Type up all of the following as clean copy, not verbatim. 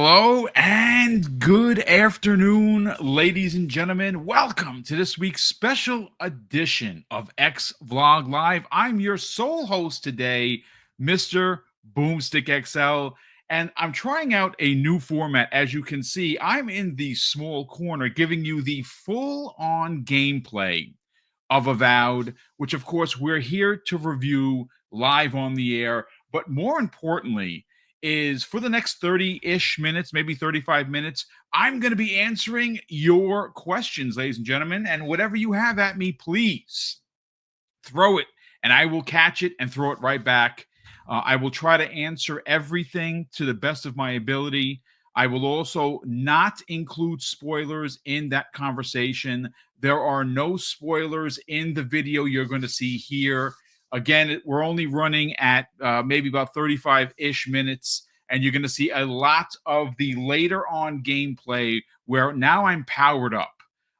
Hello and good afternoon, ladies and gentlemen. Welcome to this week's special edition of X Vlog Live. I'm your sole host today, Mr. BoomStick XL, and I'm trying out a new format. As you can see, I'm in the small corner giving you the full-on gameplay of AVOWED, which of course we're here to review live on the air, but more importantly, is for the next 30-ish minutes, maybe 35 minutes, I'm going to be answering your questions, ladies and gentlemen. And whatever you have at me, please throw it, and I will catch it and throw it right back. I will try to answer everything to the best of my ability. I will also not include spoilers in that conversation. There are no spoilers in the video you're going to see here. Again, we're only running at maybe about 35-ish minutes, and you're going to see a lot of the later on gameplay where now I'm powered up.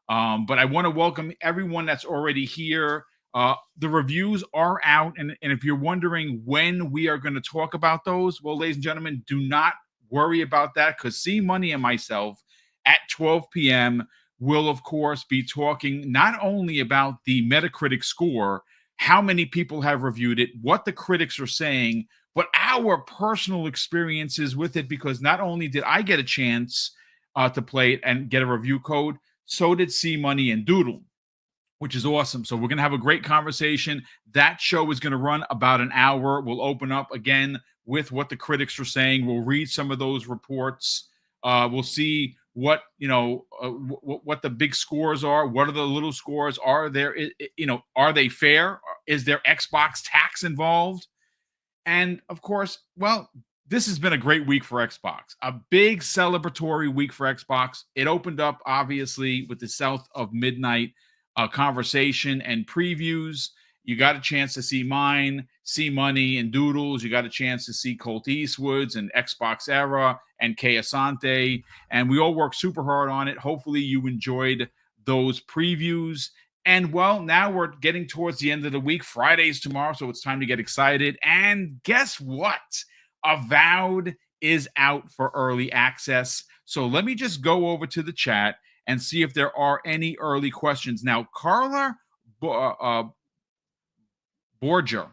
But I want to welcome everyone that's already here. The reviews are out, and if you're wondering when we are going to talk about those, well, ladies and gentlemen, do not worry about that, because C Money and myself at 12 p.m. will, of course, be talking not only about the Metacritic score, how many people have reviewed it, what the critics are saying, but our personal experiences with it, because not only did I get a chance to play it and get a review code, so did C Money and Doodle, which is awesome. So we're going to have a great conversation. That show is going to run about an hour. We'll open up again with what the critics are saying. We'll read some of those reports. We'll see what what the big scores are. What are the little scores? Are there, are they fair? Is there Xbox tax involved? And of course, well, this has been a great week for Xbox, a big celebratory week for Xbox. It opened up obviously with the South of Midnight conversation and previews. You got a chance to see mine, C Money and Doodles. You got a chance to see Colt Eastwood's and Xbox Era and Kay Asante. And we all worked super hard on it. Hopefully you enjoyed those previews. And well, now we're getting towards the end of the week. Friday's tomorrow, so it's time to get excited. And guess what? AVOWED is out for early access. So let me just go over to the chat and see if there are any early questions. Now, Carla Borgia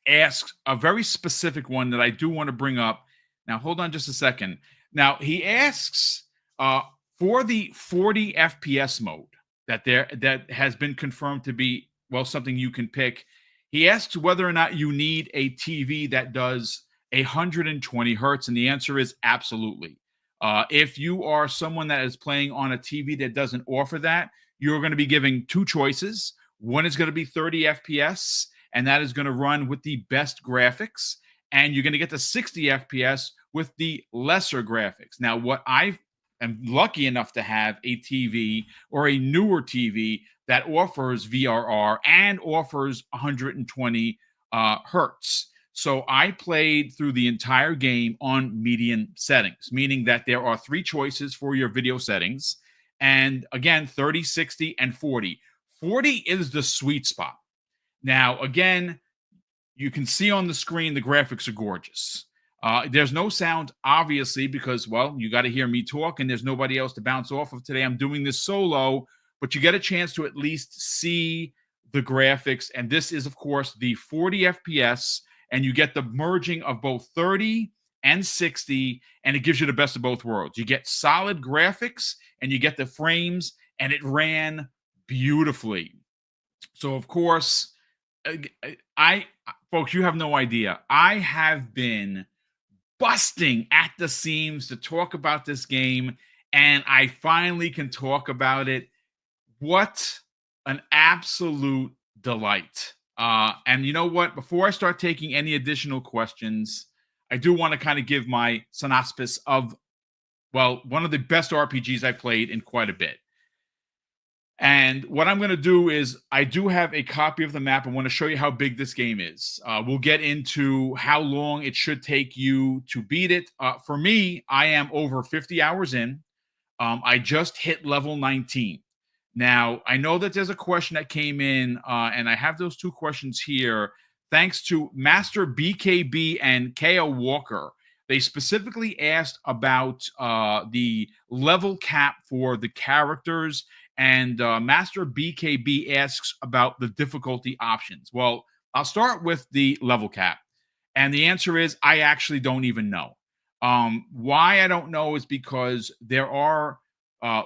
asks a very specific one that I do want to bring up. Now, hold on just a second. Now, he asks for the 40 FPS mode that has been confirmed to be, well, something you can pick. He asks whether or not you need a TV that does 120 hertz, and the answer is absolutely. If you are someone that is playing on a TV that doesn't offer that, you're going to be giving two choices. One is going to be 30 FPS, and that is going to run with the best graphics. And you're going to get the 60 FPS with the lesser graphics. Now, what I am lucky enough to have a TV or a newer TV that offers VRR and offers 120 hertz. So I played through the entire game on median settings, meaning that there are three choices for your video settings. And again, 30, 60, and 40. 40 is the sweet spot. Now, again, you can see on the screen the graphics are gorgeous. There's no sound, obviously, because, well, you got to hear me talk, and there's nobody else to bounce off of today. I'm doing this solo, but you get a chance to at least see the graphics. And this is, of course, the 40 FPS, and you get the merging of both 30 and 60, and it gives you the best of both worlds. You get solid graphics, and you get the frames, and it ran beautifully. So, of course, folks, you have no idea. I have been busting at the seams to talk about this game, and I finally can talk about it. What an absolute delight. And you know what? Before I start taking any additional questions, I do want to kind of give my synopsis of, well, one of the best RPGs I've played in quite a bit. And what I'm going to do is I do have a copy of the map. I want to show you how big this game is. We'll get into how long it should take you to beat it. For me, I am over 50 hours in. I just hit level 19. Now, I know that there's a question that came in, and I have those two questions here. Thanks to Master BKB and KO Walker. They specifically asked about the level cap for the characters, and Master BKB asks about the difficulty options. Well, I'll start with the level cap. And the answer is I actually don't even know. Why I don't know is because there are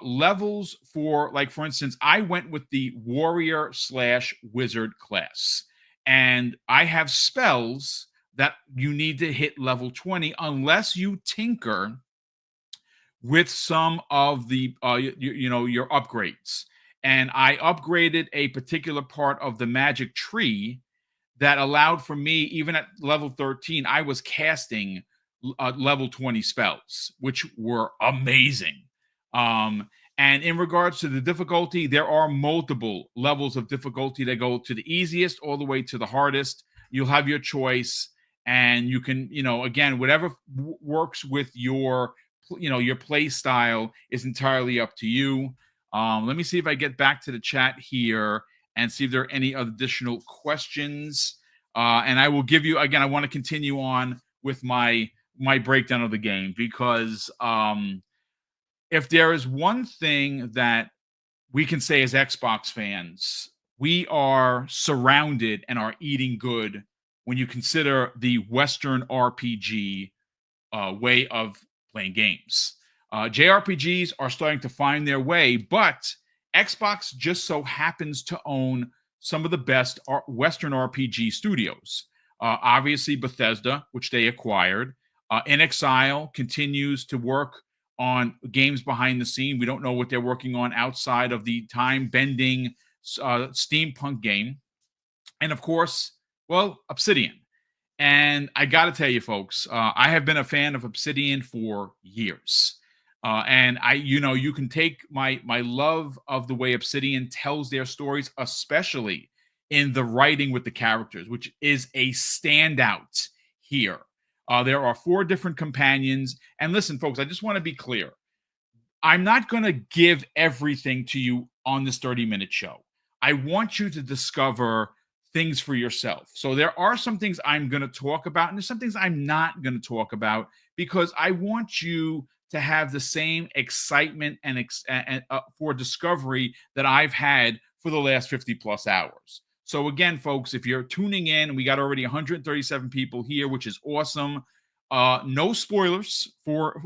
levels for, like, for instance, I went with the warrior slash wizard class, and I have spells that you need to hit level 20 unless you tinker with some of the your upgrades. And I upgraded a particular part of the magic tree that allowed for me, even at level 13, I was casting level 20 spells, which were amazing. Um, and in regards to the difficulty, there are multiple levels of difficulty that go to the easiest all the way to the hardest. You'll have your choice, and you can, again, whatever works with your play style is entirely up to you. Let me see if I get back to the chat here and see if there are any additional questions. And I will give you, again, I want to continue on with my breakdown of the game, because if there is one thing that we can say as Xbox fans, we are surrounded and are eating good when you consider the Western RPG way of playing games. JRPGs are starting to find their way, but Xbox just so happens to own some of the best Western RPG studios. Obviously, Bethesda, which they acquired. In Exile continues to work on games behind the scene. We don't know what they're working on outside of the time-bending steampunk game. And of course, well, Obsidian. And I got to tell you, folks, I have been a fan of Obsidian for years. And you can take my love of the way Obsidian tells their stories, especially in the writing with the characters, which is a standout here. There are 4 different companions. And listen, folks, I just want to be clear. I'm not going to give everything to you on this 30-minute show. I want you to discover things for yourself. So there are some things I'm going to talk about, and there's some things I'm not going to talk about, because I want you to have the same excitement and for discovery that I've had for the last 50 plus hours. So again, folks, if you're tuning in, we got already 137 people here, which is awesome. No spoilers for,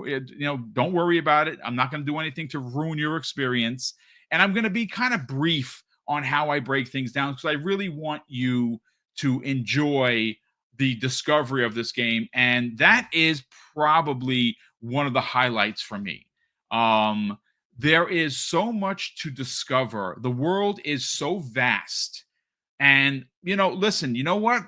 don't worry about it. I'm not going to do anything to ruin your experience. And I'm going to be kind of brief on how I break things down, because I really want you to enjoy the discovery of this game. And that is probably one of the highlights for me. There is so much to discover. The world is so vast. And, listen, you know what?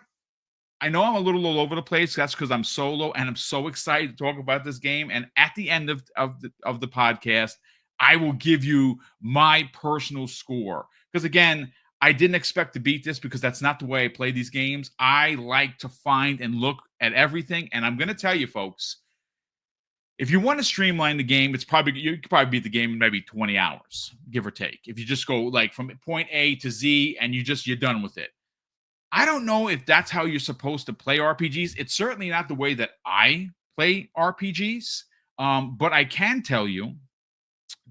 I know I'm a little all over the place. That's because I'm solo and I'm so excited to talk about this game. And at the end of the podcast, I will give you my personal score. Because again, I didn't expect to beat this, because that's not the way I play these games. I like to find and look at everything. And I'm going to tell you, folks, if you want to streamline the game, you could probably beat the game in maybe 20 hours, give or take. If you just go like from point A to Z and you're done with it. I don't know if that's how you're supposed to play RPGs. It's certainly not the way that I play RPGs. But I can tell you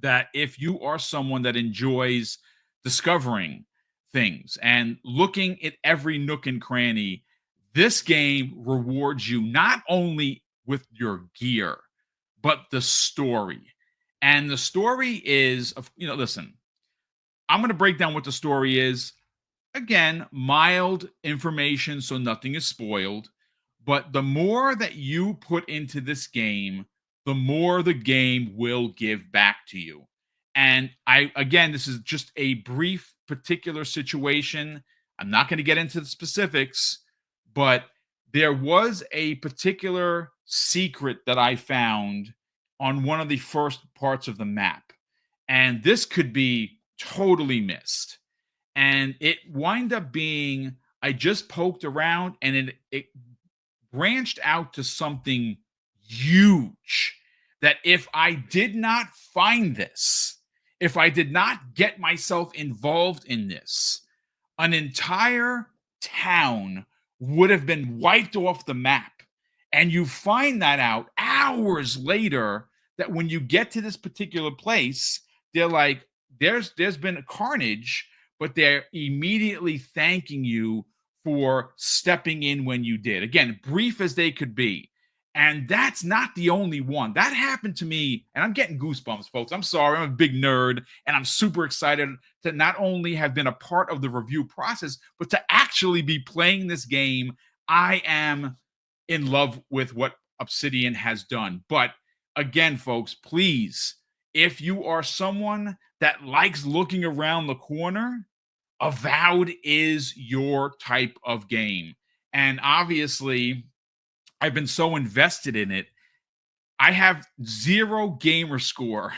that if you are someone that enjoys discovering things and looking at every nook and cranny, this game rewards you not only with your gear, but the story. And the story is, listen, I'm going to break down what the story is. Again, mild information, so nothing is spoiled. But the more that you put into this game, the more the game will give back to you. And this is just a brief particular situation. I'm not going to get into the specifics, but there was a particular secret that I found on one of the first parts of the map. And this could be totally missed. And it wind up being, I just poked around and it branched out to something huge, that if I did not find this, if I did not get myself involved in this, an entire town would have been wiped off the map. And you find that out hours later, that when you get to this particular place, they're like, there's been a carnage, but they're immediately thanking you for stepping in when you did. Again, brief as they could be. And that's not the only one. That happened to me, and I'm getting goosebumps, folks. I'm sorry, I'm a big nerd, and I'm super excited to not only have been a part of the review process, but to actually be playing this game. I am in love with what Obsidian has done. But again, folks, please, if you are someone that likes looking around the corner, Avowed is your type of game. And obviously, I've been so invested in it. I have 0 gamer score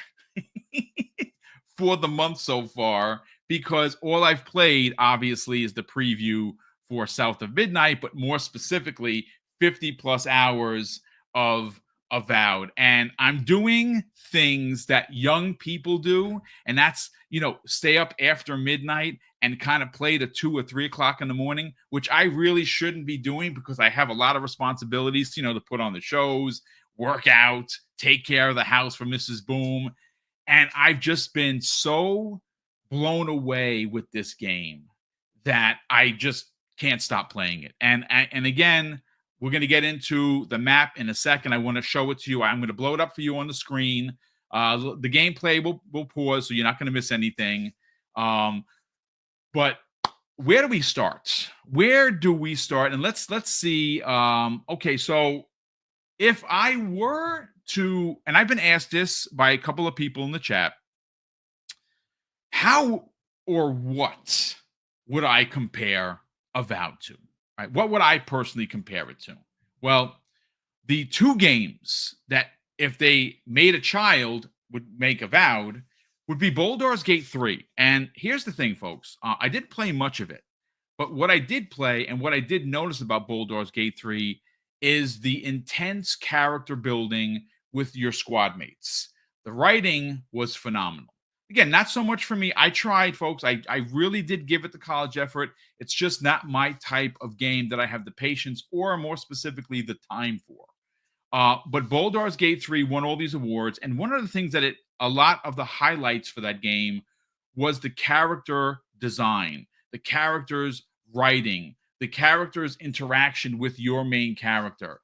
for the month so far, because all I've played obviously is the preview for South of Midnight, but more specifically 50 plus hours of Avowed. And I'm doing things that young people do, and that's, stay up after midnight and kind of play to 2 or 3 o'clock in the morning, which I really shouldn't be doing because I have a lot of responsibilities, to put on the shows, work out, take care of the house for Mrs. Boom. And I've just been so blown away with this game that I just can't stop playing it. And again, we're going to get into the map in a second. I want to show it to you. I'm going to blow it up for you on the screen. The gameplay will pause, so you're not going to miss anything. But where do we start? Where do we start? And let's see. Okay, so if I were to, and I've been asked this by a couple of people in the chat, how or what would I compare Avowed to? Right? What would I personally compare it to? Well, the 2 games that, if they made a child, would make Avowed would be Baldur's Gate 3. And here's the thing, folks. I didn't play much of it, but what I did play and what I did notice about Baldur's Gate 3 is the intense character building with your squad mates. The writing was phenomenal. Again, not so much for me. I tried, folks. I really did give it the college effort. It's just not my type of game that I have the patience, or more specifically, the time for. But Baldur's Gate 3 won all these awards. And one of the things that a lot of the highlights for that game was the character design, the characters' writing, the character's interaction with your main character.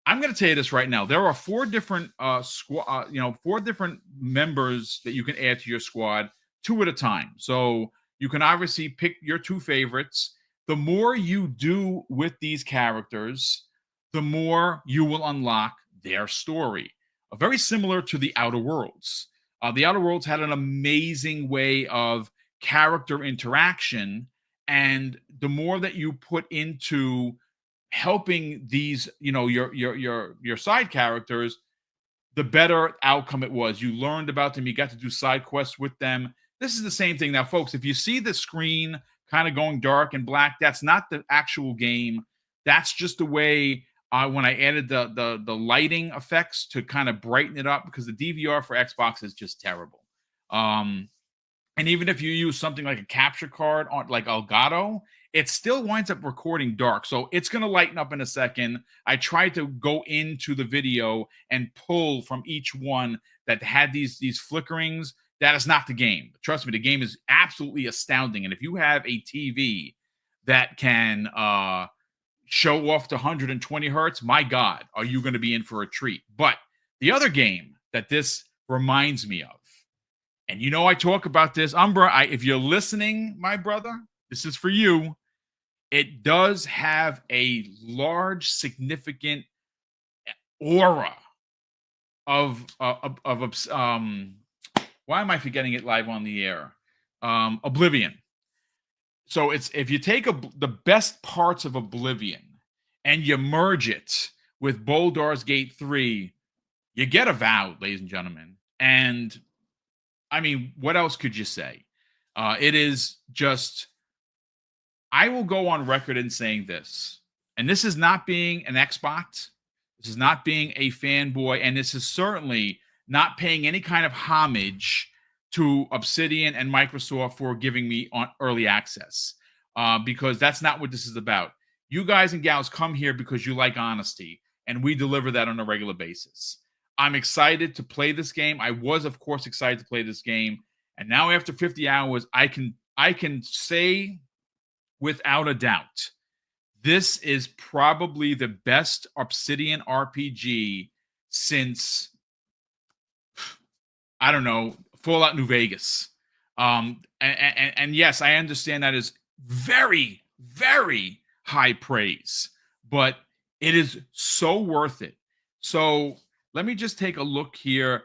I'm going to tell you this right now. There are 4 different 4 different members that you can add to your squad, 2 at a time. So you can obviously pick your 2 favorites. The more you do with these characters, the more you will unlock their story. Very similar to the Outer Worlds. The Outer Worlds had an amazing way of character interaction, and the more that you put into helping these, your side characters, the better outcome it was. You learned about them. You got to do side quests with them. This is the same thing. Now, folks, if you see the screen kind of going dark and black, that's not the actual game. That's just the way when I added the lighting effects to kind of brighten it up, because the DVR for Xbox is just terrible. And even if you use something like a capture card on like Elgato, it still winds up recording dark. So it's going to lighten up in a second. I tried to go into the video and pull from each one that had these flickerings. That is not the game. Trust me, the game is absolutely astounding. And if you have a TV that can show off to 120 hertz, my God, are you going to be in for a treat? But the other game that this reminds me of, and I talk about this, Umbra, if you're listening, my brother, this is for you. It does have a large, significant aura of why am I forgetting it live on the air? Oblivion. So if you take the best parts of Oblivion and you merge it with Baldur's Gate 3, you get Avowed, ladies and gentlemen. And I mean, what else could you say? It is just, I will go on record in saying this, and this is not being an Xbox, this is not being a fanboy, and this is certainly not paying any kind of homage to Obsidian and Microsoft for giving me on early access, because that's not what this is about. You guys and gals come here because you like honesty, and we deliver that on a regular basis. I'm excited to play this game. I was, of course, excited to play this game, and now after 50 hours, I can say without a doubt, this is probably the best Obsidian RPG since, I don't know, Fallout New Vegas. And yes, I understand that is very, very high praise, but it is so worth it. So let me just take a look here.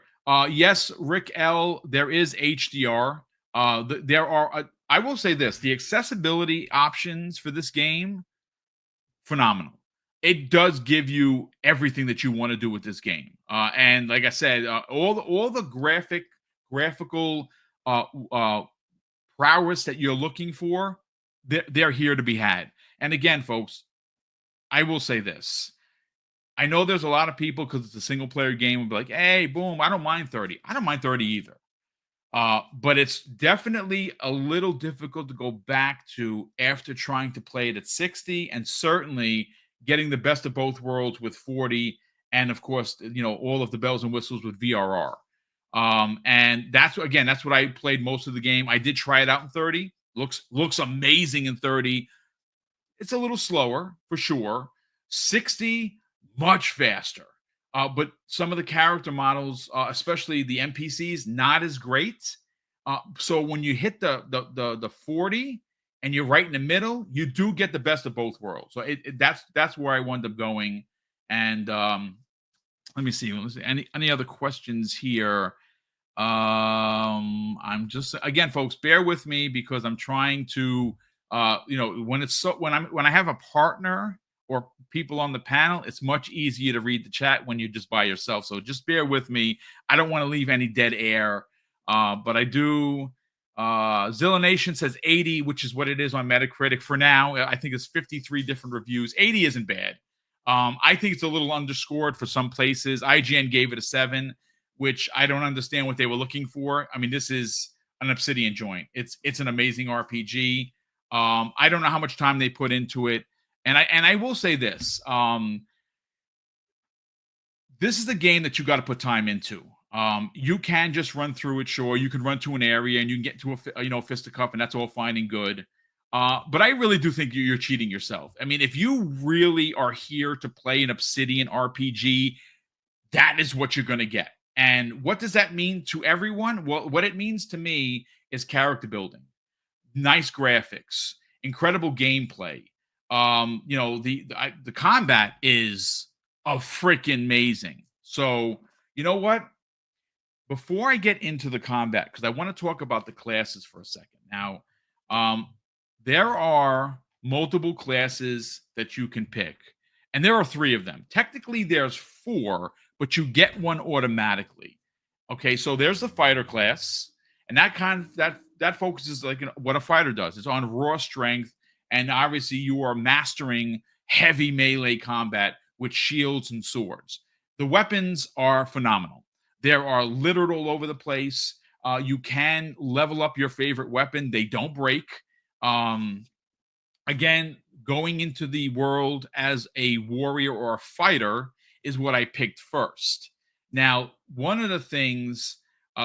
Yes, Rick L, there is HDR. There are, I will say this, the accessibility options for this game, phenomenal. It does give you everything that you want to do with this game. And like I said, all the graphical uh, uh, prowess that you're looking for, they're here to be had. And again, folks, I will say this. I know there's a lot of people, because it's a single player game, will be like, hey, boom, I don't mind 30. I don't mind 30 either. But it's definitely a little difficult to go back to after trying to play it at 60, and certainly getting the best of both worlds with 40, and of course, all of the bells and whistles with VRR. And that's what I played most of the game. I did try it out in 30. Looks amazing in 30. It's a little slower for sure. 60, much faster. But some of the character models, especially the NPCs, not as great. So when you hit the 40 and you're right in the middle, you do get the best of both worlds. So that's where I wound up going. And let me see. Any other questions here? I'm just, again, folks, bear with me, because I'm trying to when I have a partner or people on the panel, it's much easier to read the chat when you're just by yourself. So just bear with me. I don't want to leave any dead air. But I do. Zilla Nation says 80, which is what it is on Metacritic for now. I think it's 53 different reviews. 80 isn't bad. I think it's a little underscored for some places. IGN gave it a 7, which I don't understand what they were looking for. I mean, this is an Obsidian joint. It's an amazing RPG. I don't know how much time they put into it. And I will say this. This is a game that you got to put time into. You can just run through it, sure. You can run to an area and you can get to a fisticuff, and that's all fine and good. But I really do think you're cheating yourself. I mean, if you really are here to play an Obsidian RPG, that is what you're going to get. And what does that mean to everyone? Well, what it means to me is character building, nice graphics, incredible gameplay. The combat is freaking amazing. So you know what? Before I get into the combat, because I want to talk about the classes for a second. Now, there are multiple classes that you can pick, and there are 3 of them. Technically, there's 4, but you get one automatically. Okay, so there's the fighter class, and that focuses like what a fighter does. It's on raw strength, and obviously you are mastering heavy melee combat with shields and swords. The weapons are phenomenal. There are littered all over the place. You can level up your favorite weapon. They don't break. Again, going into the world as a warrior or a fighter is what I picked first. Now, one of the things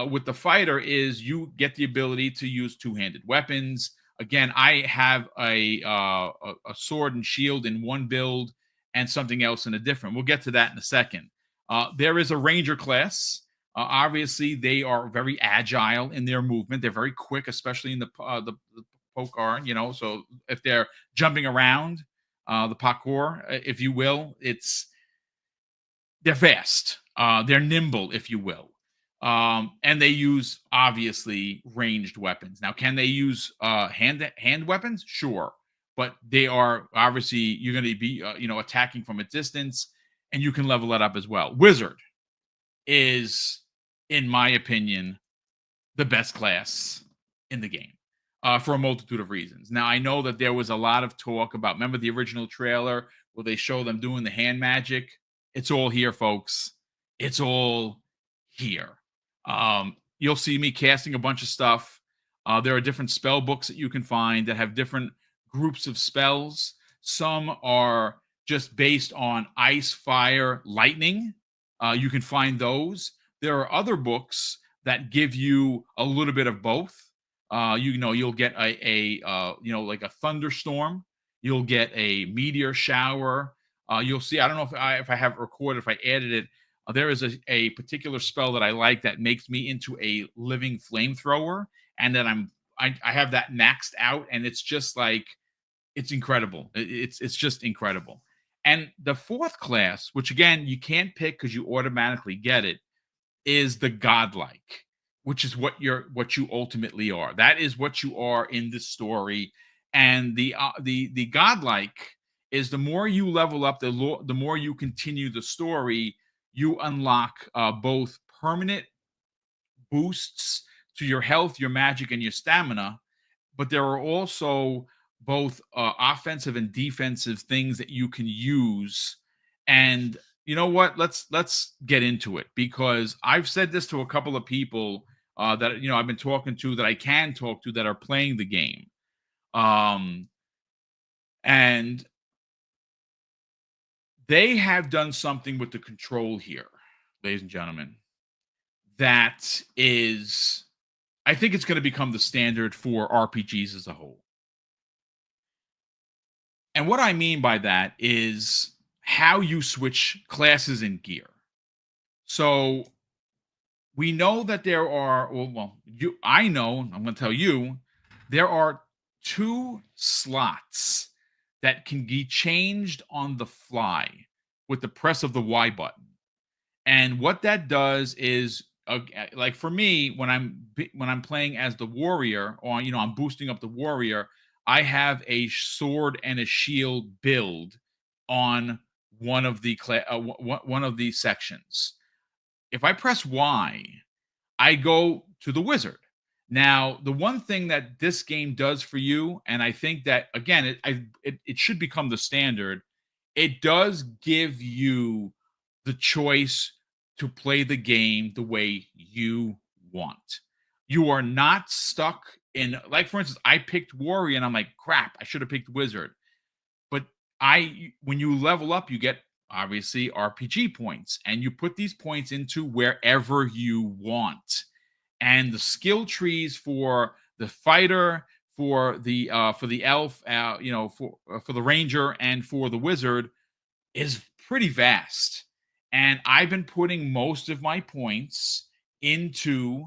with the fighter is you get the ability to use 2-handed weapons. Again, I have a sword and shield in one build and something else in a different. We'll get to that in a second. There is a ranger class. Obviously, they are very agile in their movement. They're very quick, especially in the poker, so if they're jumping around, the parkour, if you will, they're fast. They're nimble, if you will. And they use, obviously, ranged weapons. Now, can they use hand weapons? Sure. But they are, obviously, you're going to be, attacking from a distance, and you can level that up as well. Wizard is, in my opinion, the best class in the game for a multitude of reasons. Now, I know that there was a lot of talk about, remember the original trailer where they show them doing the hand magic? It's all here, folks. It's all here. You'll see me casting a bunch of stuff. There are different spell books that you can find that have different groups of spells. Some are just based on ice, fire, lightning. You can find those. There are other books that give you a little bit of both. You'll get like a thunderstorm. You'll get a meteor shower. You'll see. I don't know if I have it recorded, if I added it. There is a particular spell that I like that makes me into a living flamethrower, and then I have that maxed out, and it's just like it's incredible. It's just incredible. And the fourth class, which again you can't pick because you automatically get it, is the godlike, which is what you ultimately are. That is what you are in the story. And the godlike is the more you level up, the more you continue the story, you unlock both permanent boosts to your health, your magic, and your stamina. But there are also both offensive and defensive things that you can use. And you know what? Let's get into it, because I've said this to a couple of people that I've been talking to, that I can talk to, that are playing the game. Um, and they have done something with the control here, ladies and gentlemen, that is, I think it's going to become the standard for RPGs as a whole. And what I mean by that is how you switch classes and gear. So we know that there are, I know, I'm going to tell you, there are two slots that can be changed on the fly with the press of the Y button. And what that does is, like for me, when I'm playing as the warrior, or I'm boosting up the warrior, I have a sword and a shield build on one of the sections. If I press Y, I go to the wizard. Now, the one thing that this game does for you, and I think that again, it should become the standard. It does give you the choice to play the game the way you want. You are not stuck in, like, for instance, I picked warrior and I'm like, crap, I should have picked wizard. But when you level up, you get obviously RPG points, and you put these points into wherever you want. And the skill trees for the fighter, for the elf, for the ranger, and for the wizard is pretty vast. And I've been putting most of my points into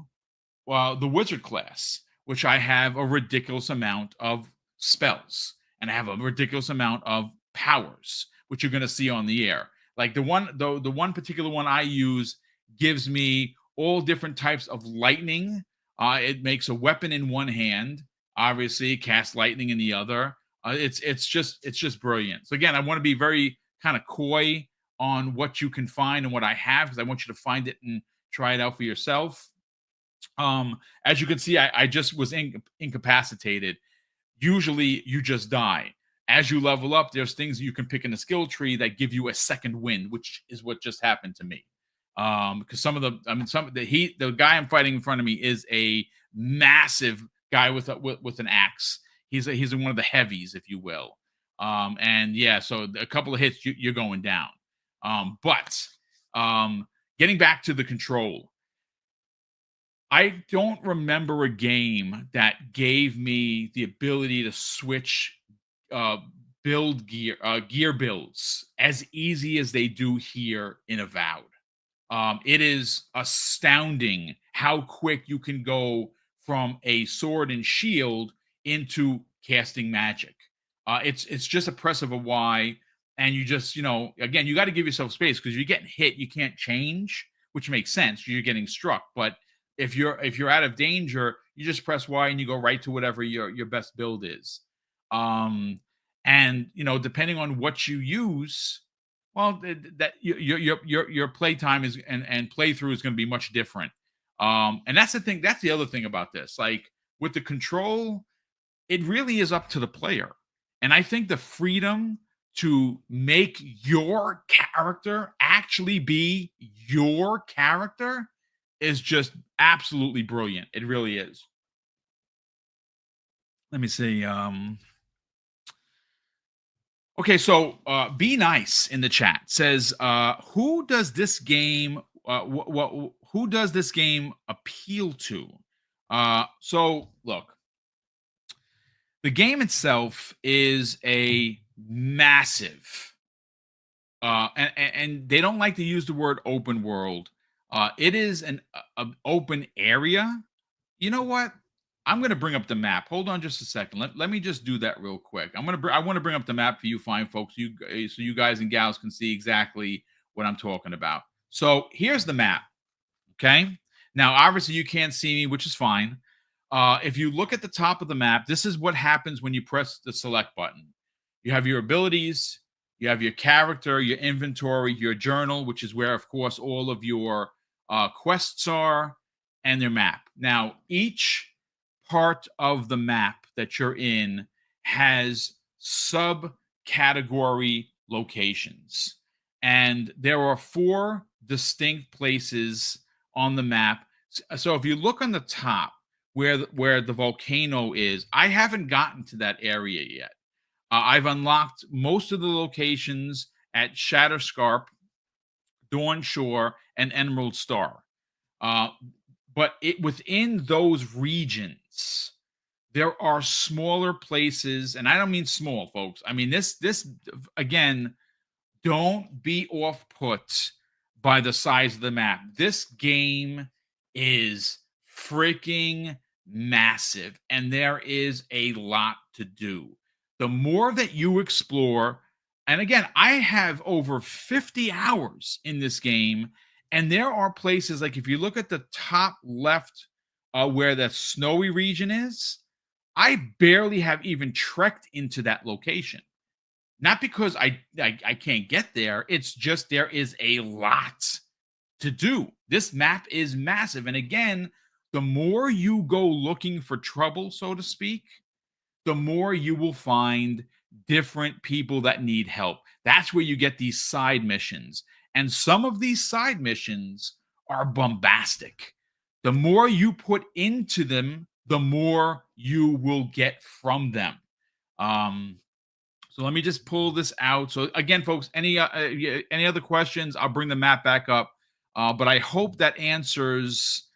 the wizard class, which I have a ridiculous amount of spells, and I have a ridiculous amount of powers, which you're going to see on the air. Like the one particular one I use gives me all different types of lightning. It makes a weapon in one hand, obviously cast lightning in the other. It's just brilliant. So again, I want to be very kind of coy on what you can find and what I have, because I want you to find it and try it out for yourself. As you can see, I just was incapacitated. Usually you just die. As you level up, there's things you can pick in the skill tree that give you a second wind, which is what just happened to me. Because the guy I'm fighting in front of me is a massive guy with an axe. He's in one of the heavies, if you will. And yeah, so a couple of hits, you're going down. But getting back to the control, I don't remember a game that gave me the ability to switch uh, gear builds as easy as they do here in Avowed. It is astounding how quick you can go from a sword and shield into casting magic. It's just a press of a Y, and you just again, you got to give yourself space, because you're getting hit, you can't change, which makes sense. You're getting struck, but if you're out of danger, you just press Y and you go right to whatever your best build is. Um, and depending on what you use, well, that your playtime is and playthrough is going to be much different. And that's the thing. That's the other thing about this. Like with the control, it really is up to the player. And I think the freedom to make your character actually be your character is just absolutely brilliant. It really is. Let me see. Okay, so be nice in the chat says, who does this game? Who does this game appeal to? So look, the game itself is a massive, and they don't like to use the word open world. It is an open area. You know what? I'm going to bring up the map. Hold on just a second. Let me just do that real quick. I want to bring up the map for you fine folks, so you guys and gals can see exactly what I'm talking about. So here's the map. Okay. Now, obviously, you can't see me, which is fine. If you look at the top of the map, this is what happens when you press the select button. You have your abilities, you have your character, your inventory, your journal, which is where, of course, all of your quests are, and your map. Now, each part of the map that you're in has subcategory locations. And there are 4 distinct places on the map. So if you look on the top where the volcano is, I haven't gotten to that area yet. I've unlocked most of the locations at Shatterscarp, Dawn Shore, and Emerald Star. But within those regions, there are smaller places, and I don't mean small, folks. I mean this again. Don't be off put by the size of the map. This game is freaking massive, and there is a lot to do. The more that you explore, and again, I have over 50 hours in this game, and there are places like if you look at the top left where the snowy region is, I barely have even trekked into that location. Not because I can't get there. It's just there is a lot to do. This map is massive. And again, the more you go looking for trouble, so to speak, the more you will find different people that need help. That's where you get these side missions. And some of these side missions are bombastic. The more you put into them, the more you will get from them. So let me just pull this out. So again, folks, any other questions? I'll bring the map back up. But I hope that answers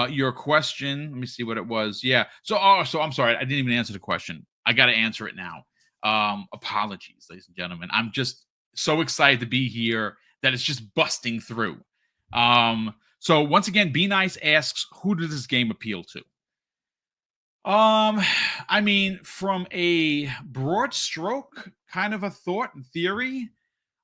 your question. Let me see what it was. Yeah. So I'm sorry, I didn't even answer the question. I got to answer it now. Apologies, ladies and gentlemen. I'm just so excited to be here that it's just busting through. So once again, Be Nice asks, who does this game appeal to? I mean, from a broad stroke kind of a thought and theory,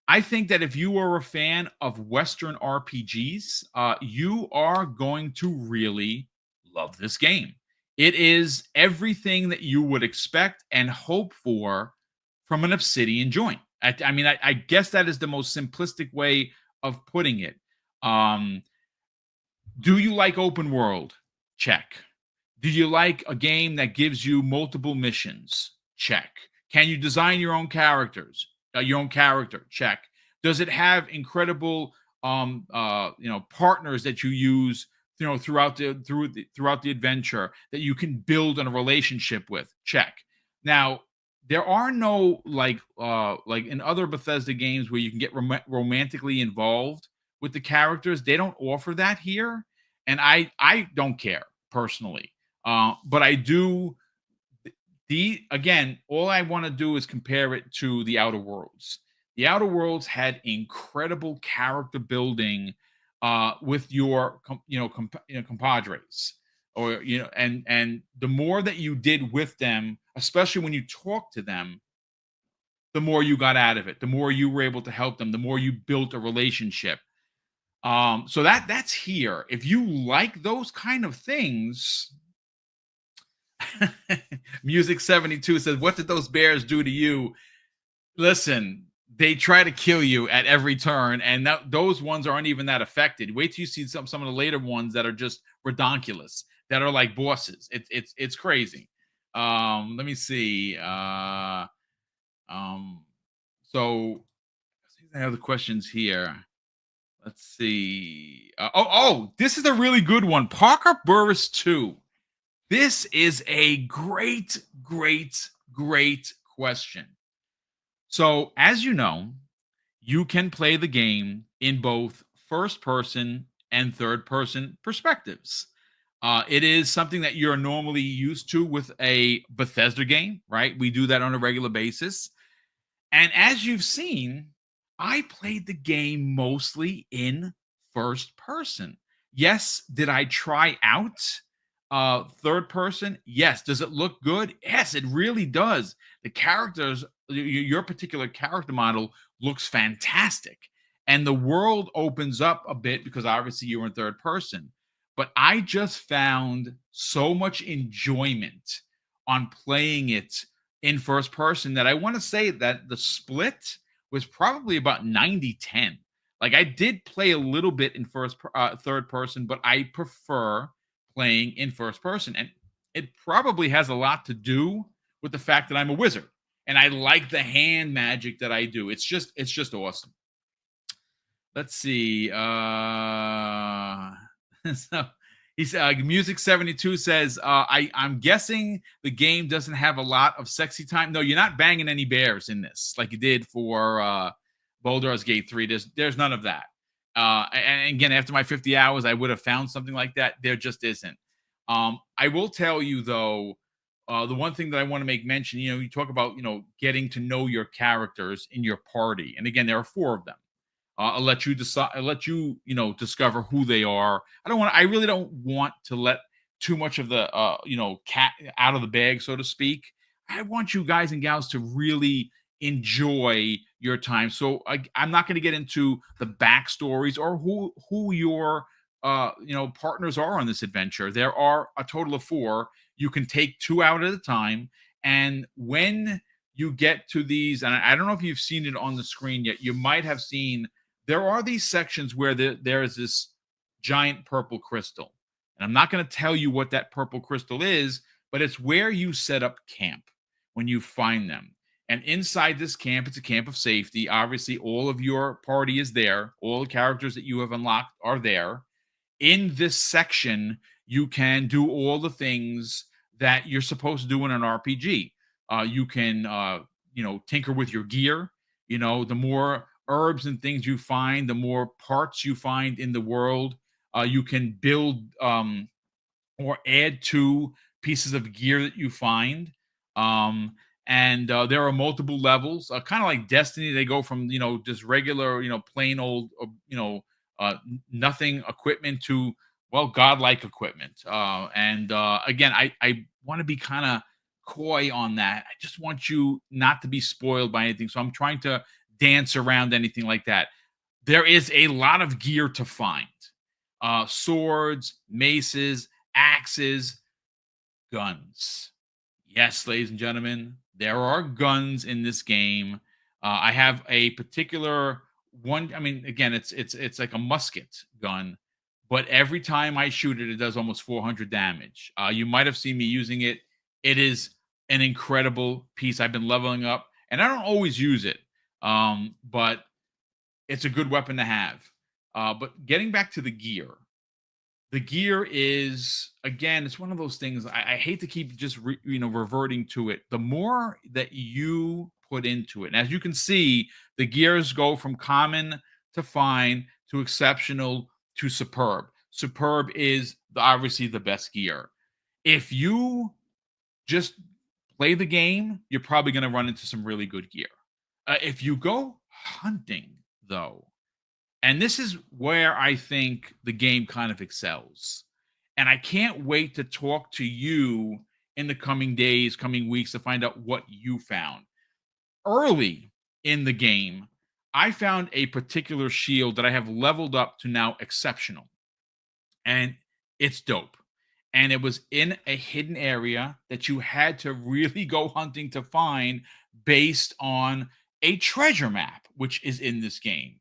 I think that if you are a fan of Western RPGs, you are going to really love this game. It is everything that you would expect and hope for from an Obsidian joint. I guess that is the most simplistic way of putting it. Um, do you like open world? Check. Do you like a game that gives you multiple missions? Check. Can you design your own characters? Your own character? Check. Does it have incredible partners that you use throughout the adventure that you can build a relationship with? Check. Now, there are no like in other Bethesda games where you can get romantically involved with the characters. They don't offer that here, and I don't care personally. But I do. Again, all I want to do is compare it to the Outer Worlds. The Outer Worlds had incredible character building with your compadres, or and the more that you did with them, especially when you talked to them, the more you got out of it. The more you were able to help them. The more you built a relationship. So that's here. If you like those kind of things. Music 72 says, what did those bears do to you? Listen, they try to kill you at every turn, and those ones aren't even that affected. Wait till you see some of the later ones that are just redonkulous, that are like bosses. It's crazy. Let me see. So I have the questions here. Let's see. This is a really good one. Parker Burris 2. This is a great question. So, as you know, you can play the game in both first person and third person perspectives. It is something that you're normally used to with a Bethesda game, right? We do that on a regular basis. And as you've seen, I played the game mostly in first person. Yes, did I try out third person? Yes. Does it look good? Yes, it really does. The characters, your particular character model looks fantastic. And the world opens up a bit because obviously you're in third person. But I just found so much enjoyment on playing it in first person that I want to say that the split was probably about 90-10. Like I did play a little bit in third person, but I prefer playing in first person. And it probably has a lot to do with the fact that I'm a wizard and I like the hand magic that I do. It's just awesome. Let's see. So he's Music 72 says, I'm guessing the game doesn't have a lot of sexy time. No, you're not banging any bears in this like you did for Baldur's Gate 3. There's none of that. And again, after my 50 hours, I would have found something like that. There just isn't. I will tell you though, the one thing that I want to make mention, you talk about, getting to know your characters in your party. And again, there are four of them. I'll let you decide. I'll let you, discover who they are. I really don't want to let too much of the, cat out of the bag, so to speak. I want you guys and gals to really enjoy your time. So I'm not going to get into the backstories or who your, partners are on this adventure. There are a total of four. You can take two out at a time, and when you get to these, and I don't know if you've seen it on the screen yet. You might have seen there are these sections where there is this giant purple crystal. And I'm not going to tell you what that purple crystal is, but it's where you set up camp when you find them. And inside this camp, it's a camp of safety. Obviously, all of your party is there. All the characters that you have unlocked are there. In this section, you can do all the things that you're supposed to do in an RPG. You can, tinker with your gear. The more herbs and things you find, the more parts you find in the world. You can build or add to pieces of gear that you find. And there are multiple levels, kind of like Destiny. They go from just regular, plain old, nothing equipment to godlike equipment. And again, I want to be kind of coy on that. I just want you not to be spoiled by anything. So I'm trying to dance around anything like that. There is a lot of gear to find. Swords, maces, axes, guns. Yes, ladies and gentlemen, there are guns in this game. I have a particular one. I mean, again, it's like a musket gun, but every time I shoot it, it does almost 400 damage. You might have seen me using it. It is an incredible piece. I've been leveling up, and I don't always use it, but it's a good weapon to have. But getting back to the gear is, again, it's one of those things. I hate to keep just reverting to it. The more that you put into it, and as you can see, the gears go from common to fine to exceptional to superb. Superb is obviously the best gear. If you just play the game, you're probably going to run into some really good gear. If you go hunting, though, and this is where I think the game kind of excels. And I can't wait to talk to you in the coming days, coming weeks to find out what you found. Early in the game, I found a particular shield that I have leveled up to now exceptional. And it's dope. And it was in a hidden area that you had to really go hunting to find based on a treasure map, which is in this game.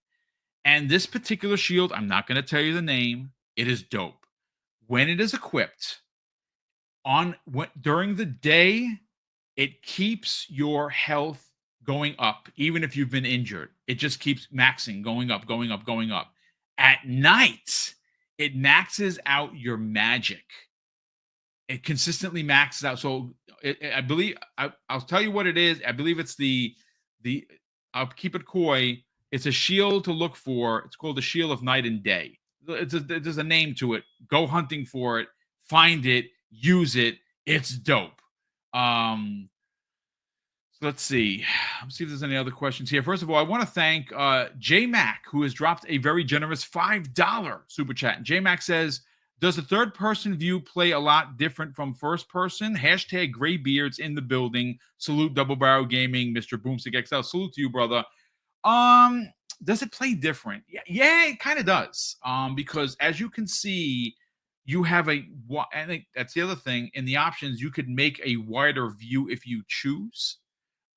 And this particular shield, I'm not going to tell you the name. It is dope. When it is equipped during the day, it keeps your health going up, even if you've been injured. It just keeps maxing, going up, going up, going up. At night, it maxes out your magic. It consistently maxes out. So I believe I'll tell you what it is. I believe it's the I'll keep it coy. It's a shield to look for. It's called the Shield of Night and Day. There's a name to it. Go hunting for it. Find it. Use it. It's dope. So let's see. Let's see if there's any other questions here. First of all, I want to thank J Mac, who has dropped a very generous $5 super chat. And J Mac says, does the third person view play a lot different from first person? Hashtag gray beards in the building. Salute Double Barrel Gaming, Mr. BoomStick XL. Salute to you, brother. Does it play different? Yeah, it kind of does. Because as you can see, you have I think that's the other thing. In the options, you could make a wider view if you choose.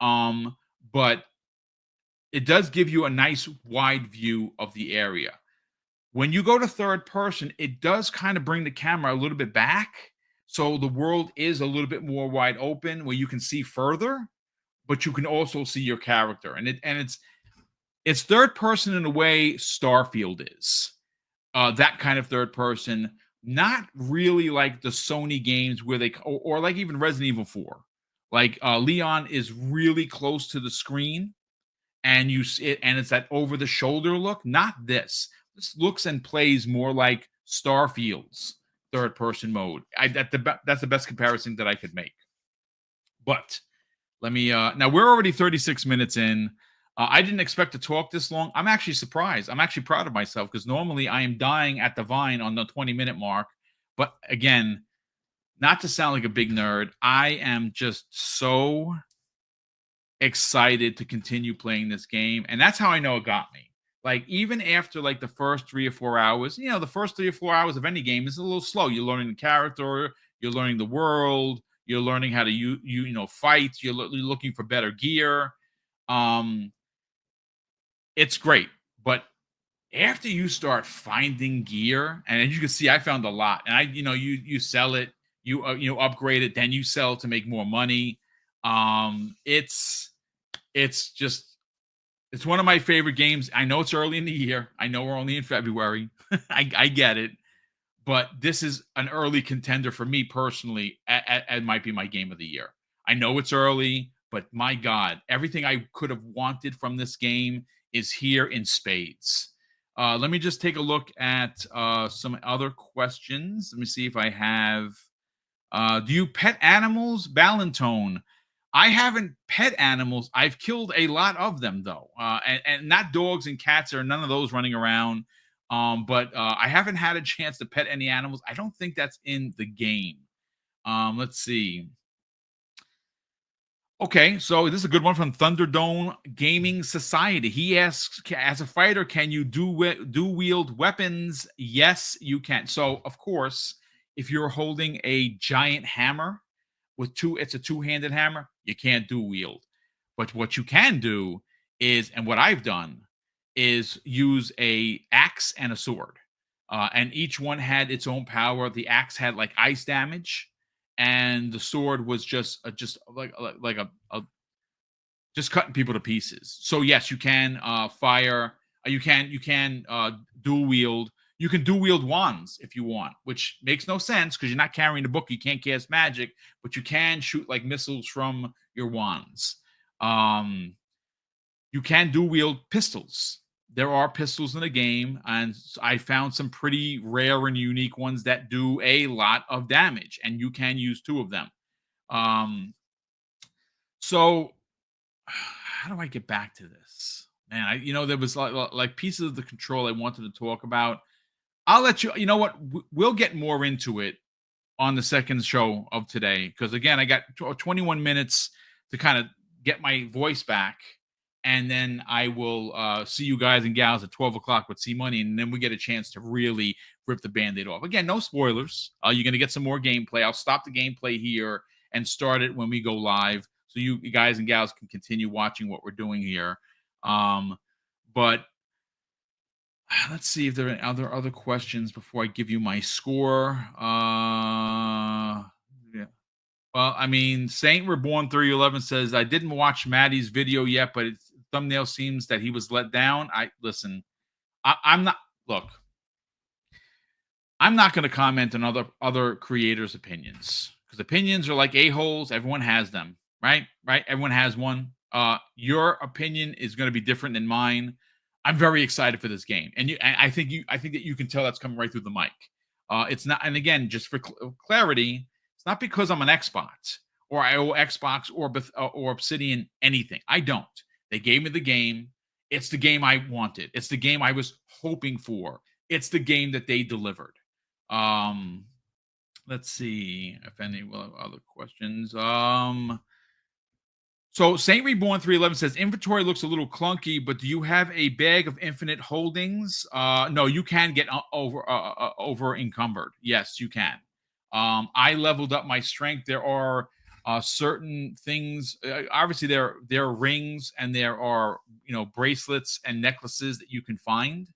But it does give you a nice wide view of the area. When you go to third person, it does kind of bring the camera a little bit back. So the world is a little bit more wide open where you can see further, but you can also see your character. And it's third person in a way Starfield is. That kind of third person, not really like the Sony games where or like even Resident Evil 4. Like Leon is really close to the screen, and you see it, and it's that over the shoulder look. Not this. This looks and plays more like Starfield's third person mode. That's the best comparison that I could make. But let me. Now we're already 36 minutes in. I didn't expect to talk this long. I'm actually surprised. I'm actually proud of myself because normally I am dying at the vine on the 20-minute mark. But again, not to sound like a big nerd, I am just so excited to continue playing this game. And that's how I know it got me. Like, even after like the first 3 or 4 hours, the first 3 or 4 hours of any game is a little slow. You're learning the character, you're learning the world, you're learning how to fight, you're looking for better gear. It's great. But after you start finding gear, and as you can see, I found a lot. And you sell it, you upgrade it, then you sell to make more money. It's one of my favorite games. I know it's early in the year. I know we're only in February. I get it, but this is an early contender for me personally. It might be my game of the year. I know it's early, but my God, everything I could have wanted from this game is here in spades. Let me just take a look at some other questions. Let me see if I have. Do you pet animals, Ballantone? I haven't pet animals. I've killed a lot of them, though, and not dogs and cats or none of those running around. But I haven't had a chance to pet any animals. I don't think that's in the game. Let's see. Okay, so this is a good one from Thunderdome Gaming Society. He asks, as a fighter, can you do wield weapons? Yes, you can. So, of course, if you're holding a giant hammer it's a two-handed hammer, you can't do wield. But what you can do is, and what I've done, is use a axe and a sword. And each one had its own power. The axe had like ice damage, and the sword was just cutting people to pieces. So yes, you can fire. You can dual wield. You can dual wield wands if you want, which makes no sense because you're not carrying the book. You can't cast magic, but you can shoot like missiles from your wands. You can dual wield pistols. There are pistols in the game, and I found some pretty rare and unique ones that do a lot of damage, and you can use 2 of them. So how do I get back to this? Man, there was like pieces of the control I wanted to talk about. I'll let you, you know what? We'll get more into it on the second show of today. Because again, I got 21 minutes to kind of get my voice back. And then I will see you guys and gals at 12 o'clock with C-Money. And then we get a chance to really rip the Band-Aid off. Again, no spoilers. You're going to get some more gameplay. I'll stop the gameplay here and start it when we go live. So you guys and gals can continue watching what we're doing here. But let's see if there are other questions before I give you my score. Yeah. Well, I mean, Saint Reborn 311 says, I didn't watch Maddie's video yet, but thumbnail seems that he was let down. I'm not going to comment on other creators' opinions because opinions are like a-holes. Everyone has them, right? Everyone has one. Your opinion is going to be different than mine. I'm very excited for this game, and I think that you can tell that's coming right through the mic. It's not, and again, just for clarity, it's not because I'm an Xbox or I owe Xbox or Obsidian anything. I don't. They gave me the game. It's the game I wanted. It's the game I was hoping for. It's the game that they delivered. Um, let's see if any other questions. So Saint Reborn 311 says inventory looks a little clunky, but do you have a bag of infinite holdings? No, you can get over encumbered. Yes, you can. I leveled up my strength. There are certain things. Obviously, there are rings and there are bracelets and necklaces that you can find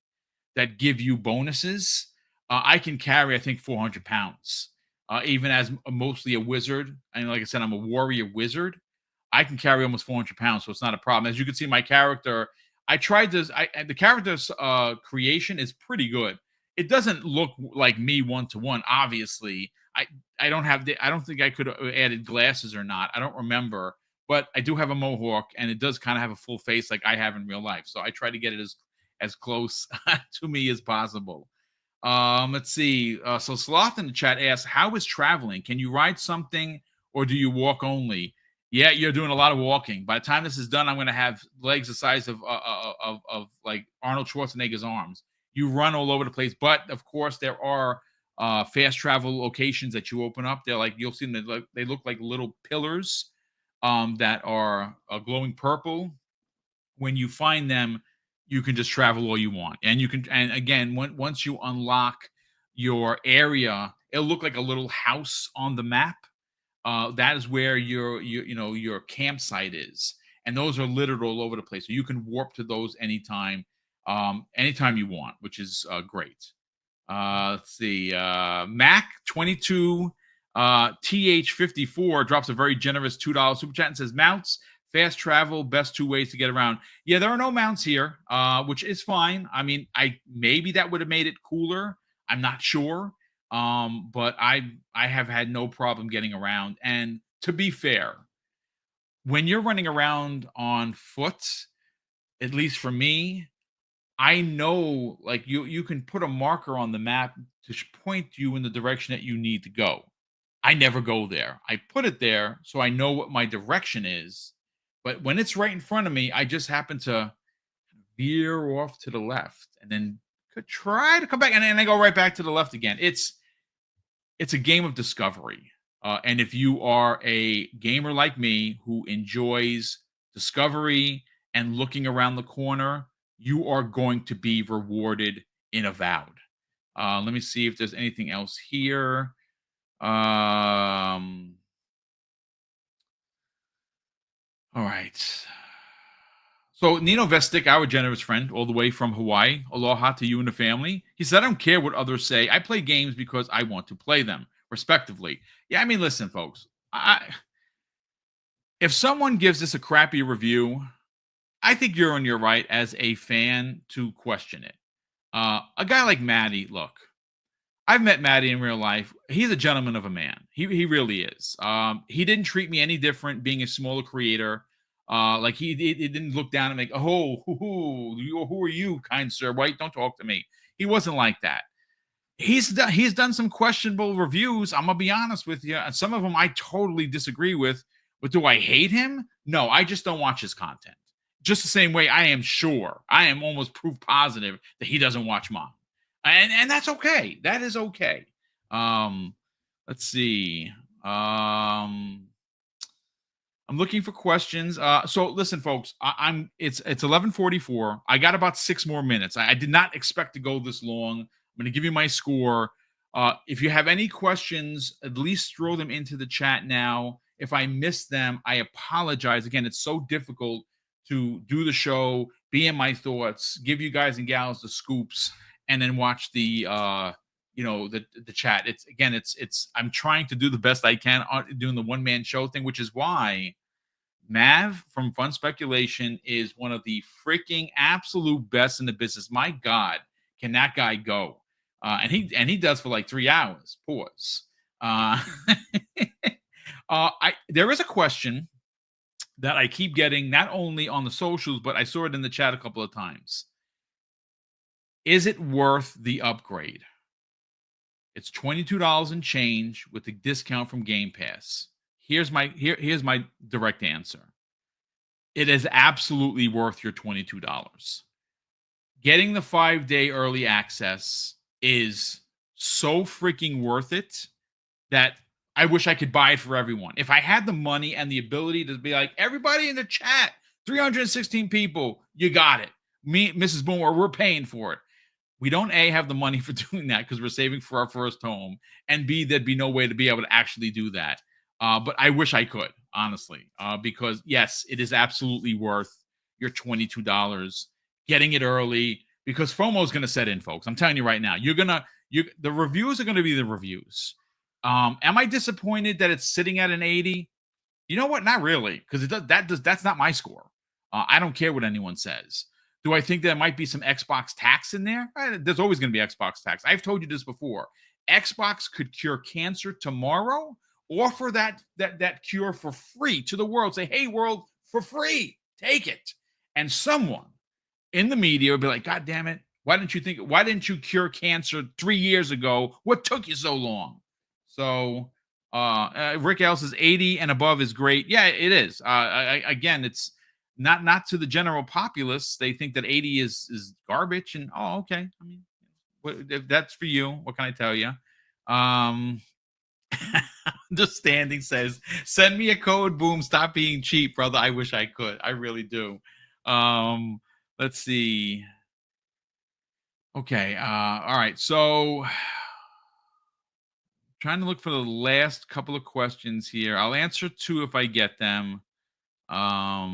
that give you bonuses. I can carry, I think, 400 pounds, even as mostly a wizard. And like I said, I'm a warrior wizard. I can carry almost 400 pounds, so it's not a problem. As you can see, my character, I tried this. The character's creation is pretty good. It doesn't look like me one to one, obviously. I don't have the. I don't think I could have added glasses or not. I don't remember, but I do have a mohawk, and it does kind of have a full face like I have in real life. So I try to get it as close to me as possible. Let's see. So Sloth in the chat asks, "How is traveling? Can you ride something, or do you walk only?" Yeah, you're doing a lot of walking. By the time this is done, I'm going to have legs the size of like Arnold Schwarzenegger's arms. You run all over the place, but of course there are fast travel locations that you open up. They're like you'll see them. They look like little pillars that are glowing purple. When you find them, you can just travel all you want, and you can. And again, once you unlock your area, it'll look like a little house on the map. That is where your campsite is, and those are littered all over the place. So you can warp to those anytime you want, which is great. Let's see. Mac 22 TH54 drops a very generous $2 super chat and says mounts. Fast travel, best two ways to get around. Yeah, there are no mounts here, which is fine. I mean, maybe that would have made it cooler. I'm not sure. But I have had no problem getting around. And to be fair, when you're running around on foot, at least for me, I know like you can put a marker on the map to point you in the direction that you need to go. I never go there. I put it there so I know what my direction is. But when it's right in front of me, I just happen to veer off to the left and then could try to come back and then I go right back to the left again. It's a game of discovery. And if you are a gamer like me who enjoys discovery and looking around the corner, you are going to be rewarded in Avowed. Let me see if there's anything else here. All right. So Nino Vestic, our generous friend, all the way from Hawaii, aloha to you and the family. He said, I don't care what others say. I play games because I want to play them, respectively. Yeah, I mean, listen, folks. If someone gives this a crappy review, I think you're on your right as a fan to question it. A guy like Maddie, look, I've met Maddie in real life. He's a gentleman of a man. He really is. He didn't treat me any different being a smaller creator. Like he didn't look down and like, oh, who are you, kind sir? Why don't talk to me? He wasn't like that. He's done some questionable reviews. I'm gonna be honest with you, and some of them I totally disagree with. But do I hate him? No, I just don't watch his content. Just the same way I am sure, I am almost proof positive that he doesn't watch mine, and that's okay. That is okay. Let's see. I'm looking for questions. So listen, folks. It's 11:44. I got about 6 more minutes. I did not expect to go this long. I'm going to give you my score. If you have any questions, at least throw them into the chat now. If I miss them, I apologize. Again, it's so difficult to do the show, be in my thoughts, give you guys and gals the scoops, and then watch the chat. It's I'm trying to do the best I can on doing the one-man show thing, which is why Mav from Fun Speculation is one of the freaking absolute best in the business. My God, can that guy go? And he does for like 3 hours. Pause. There is a question that I keep getting, not only on the socials, but I saw it in the chat a couple of times. Is it worth the upgrade? It's $22 and change with the discount from Game Pass. Here's my direct answer. It is absolutely worth your $22. Getting the 5-day early access is so freaking worth it that I wish I could buy it for everyone. If I had the money and the ability to be like, everybody in the chat, 316 people, you got it. Me, Mrs. Boomer, we're paying for it. We don't A, have the money for doing that because we're saving for our first home, and B, there'd be no way to be able to actually do that. But I wish I could, honestly, because yes, it is absolutely worth your $22 getting it early, because FOMO is going to set in, folks. I'm telling you right now, the reviews are going to be the reviews. Am I disappointed that it's sitting at an 80? You know what? Not really, because that's not my score. I don't care what anyone says. Do I think there might be some Xbox tax in there? There's always going to be Xbox tax. I've told you this before. Xbox could cure cancer tomorrow, offer that cure for free to the world. Say, hey, world, for free, take it. And someone in the media would be like, God damn it, why didn't you cure cancer 3 years ago? What took you so long? So Rick L says 80 and above is great. Yeah, it is. Again, it's not to the general populace. They think that 80 is garbage, and okay. I mean, if that's for you, what can I tell you? Understanding says, send me a code. Boom, stop being cheap, brother. I wish I could. I really do. Let's see. Okay. All right. So trying to look for the last couple of questions here. I'll answer 2 if I get them. All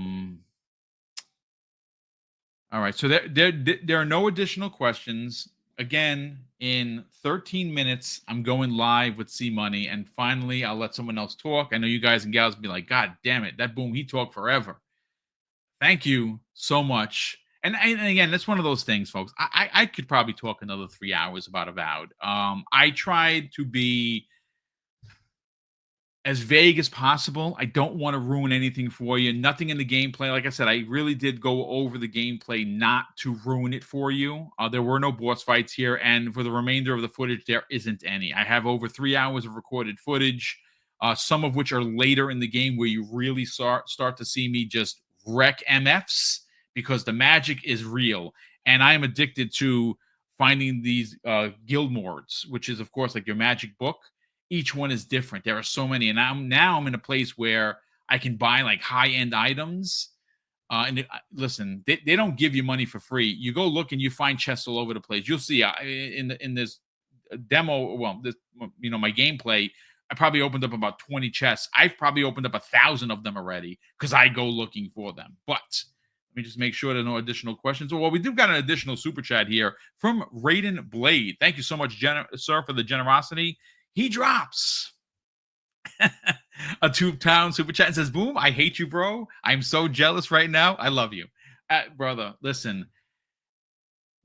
right. So there are no additional questions. Again, in 13 minutes, I'm going live with C Money, and finally, I'll let someone else talk. I know you guys and gals be like, God damn it, that Boom, he talked forever. Thank you so much. And again, that's one of those things, folks. I could probably talk another 3 hours about Avowed. I tried to be as vague as possible. I don't want to ruin anything for you. Nothing in the gameplay. Like I said, I really did go over the gameplay not to ruin it for you. There were no boss fights here, and for the remainder of the footage, there isn't any. I have over 3 hours of recorded footage, some of which are later in the game where you really start to see me just wreck MFs, because the magic is real. And I am addicted to finding these guild mords, which is, of course, like your magic book. Each one is different. There are so many, and I'm in a place where I can buy like high-end items. Listen, they don't give you money for free. You go look and you find chests all over the place. You'll see in this demo, well, this, my gameplay, I probably opened up about 20 chests. I've probably opened up 1,000 of them already because I go looking for them. But let me just make sure there are no additional questions. Well, we do got an additional super chat here from Raiden Blade. Thank you so much, sir, for the generosity. He drops a two-pound super chat and says, Boom, I hate you, bro. I'm so jealous right now. I love you. Brother, listen.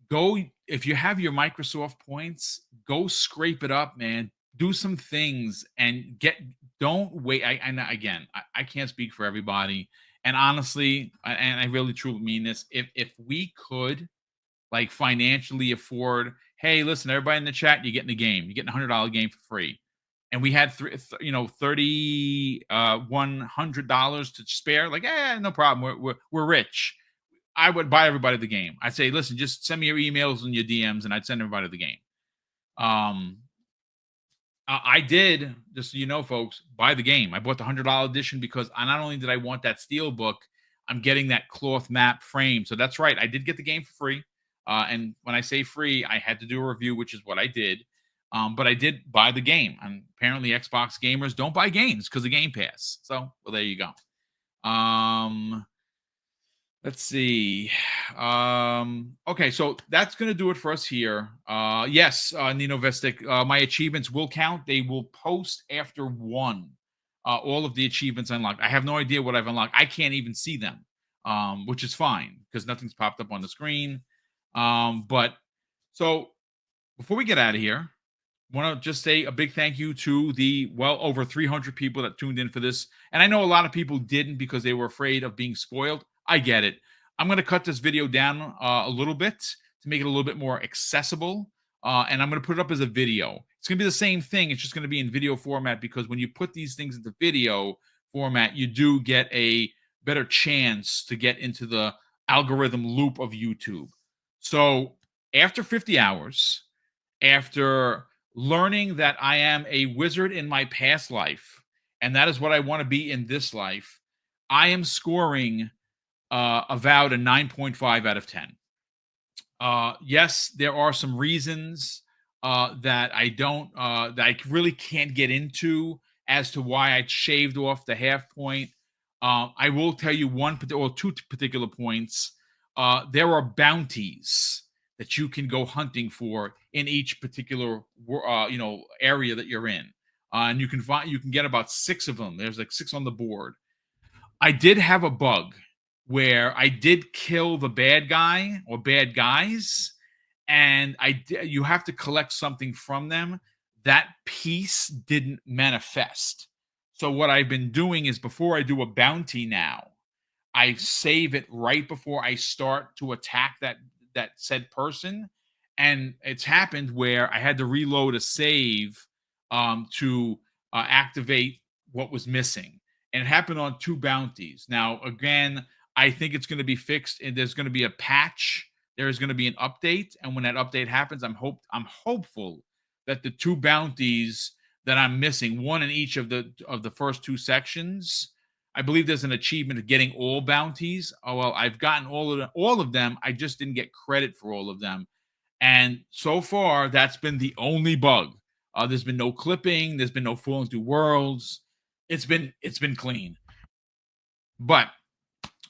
Go, if you have your Microsoft points, go scrape it up, man. Do some things and don't wait. I can't speak for everybody. And honestly, and I really truly mean this, if we could like financially afford, hey, listen, everybody in the chat, you're getting the game. You're getting a $100 game for free. And we had $3,100 to spare. Like, no problem. We're rich. I would buy everybody the game. I'd say, listen, just send me your emails and your DMs, and I'd send everybody the game. I did, just so you know, folks, buy the game. I bought the $100 edition because not only did I want that steel book, I'm getting that cloth map frame. So that's right. I did get the game for free. And when I say free, I had to do a review, which is what I did. But I did buy the game. And apparently Xbox gamers don't buy games because of Game Pass. So, well, there you go. Let's see. Okay, so that's going to do it for us here. Yes, Nino Vestic, my achievements will count. They will post after 1. All of the achievements unlocked. I have no idea what I've unlocked. I can't even see them, which is fine because nothing's popped up on the screen. But so before we get out of here, want to just say a big thank you to the well over 300 people that tuned in for this. And I know a lot of people didn't because they were afraid of being spoiled. I get it. I'm going to cut this video down a little bit to make it a little bit more accessible. And I'm going to put it up as a video. It's going to be the same thing. It's just going to be in video format because when you put these things into video format, you do get a better chance to get into the algorithm loop of YouTube. So after 50 hours, after learning that I am a wizard in my past life, and that is what I want to be in this life, I am scoring Avowed a 9.5 out of 10. Yes, there are some reasons that I really can't get into as to why I shaved off the half point. I will tell you two particular points. There are bounties that you can go hunting for in each particular area that you're in, and you can get about 6 of them. There's like 6 on the board. I did have a bug where I did kill the bad guy or bad guys, and you have to collect something from them. That piece didn't manifest. So what I've been doing is before I do a bounty now, I save it right before I start to attack that said person. And it's happened where I had to reload a save to activate what was missing. And it happened on 2 bounties. Now, again, I think it's going to be fixed, and there's going to be a patch. There is going to be an update, and when that update happens, I'm hopeful that the 2 bounties that I'm missing, one in each of the first 2 sections. I believe there's an achievement of getting all bounties. Oh well, I've gotten all of them. I just didn't get credit for all of them, and so far that's been the only bug. There's been no clipping. There's been no falling through worlds. It's been clean, but.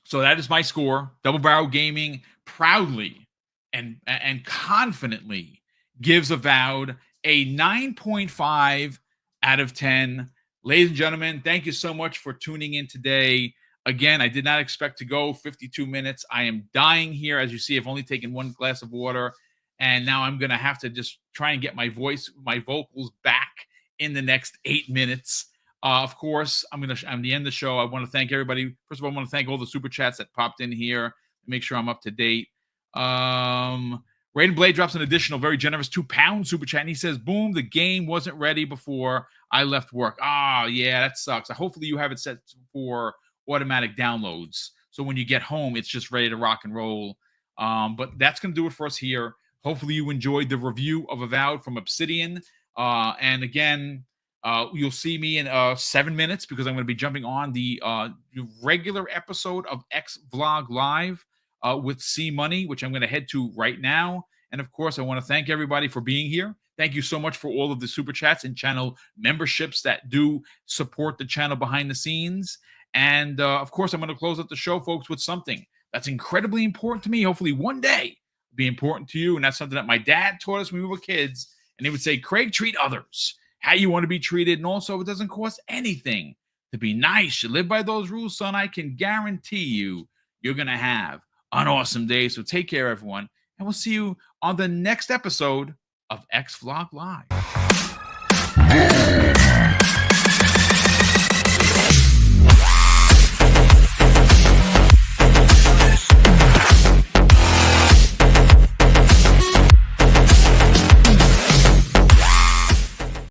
So that is my score. Double Barrel Gaming proudly and confidently gives Avowed a 9.5 out of 10. Ladies and gentlemen, thank you so much for tuning in today. Again, I did not expect to go 52 minutes. I am dying here. As you see, I've only taken 1 glass of water, and now I'm going to have to just try and get my vocals back in the next 8 minutes. Of course, I'm the end of the show. I want to thank everybody. First of all, I want to thank all the super chats that popped in here. Make sure I'm up to date. Raiden Blade drops an additional very generous £2 super chat, and he says, "Boom, the game wasn't ready before I left work." Yeah, that sucks. Hopefully you have it set for automatic downloads, so when you get home, it's just ready to rock and roll. But that's going to do it for us here. Hopefully you enjoyed the review of Avowed from Obsidian. And again, you'll see me in 7 minutes because I'm going to be jumping on the regular episode of X Vlog Live with C Money, which I'm going to head to right now. And of course, I want to thank everybody for being here. Thank you so much for all of the super chats and channel memberships that do support the channel behind the scenes. And of course, I'm going to close up the show, folks, with something that's incredibly important to me. Hopefully one day be important to you. And that's something that my dad taught us when we were kids. And he would say, "Craig, treat others how you want to be treated. And also, it doesn't cost anything to be nice. You live by those rules, son. I can guarantee you're going to have an awesome day." So take care, everyone. And we'll see you on the next episode of X Vlog Live.